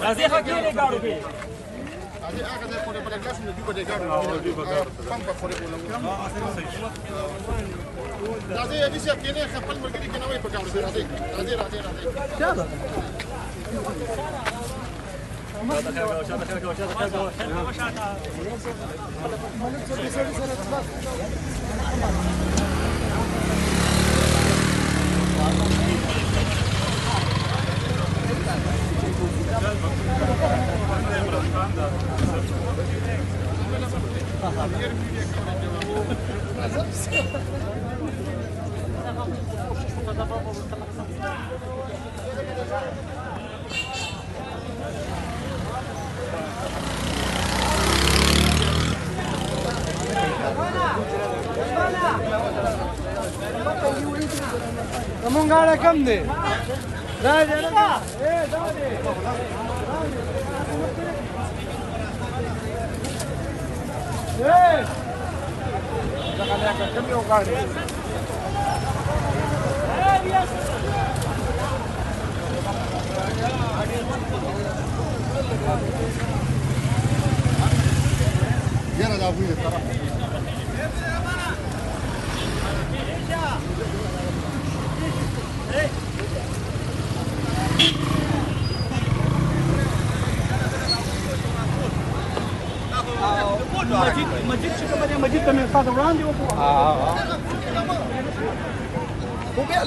راځي خکې ګاړو کې راځي هغه ځای پورې بل ګلاس نه دی په دې ګاډو پمپ پورې بولم راځي دې چې کېنه خپل مرګري کې نه وي په ګاډو راځي چلا Kamu nggak ada kam deh. Dah, dah. Dah deh. Jangan ada kami orang. Biasa. Biar ada abu ini. Masjid juga banyak masjid kami satu orang di bawah. Mobil.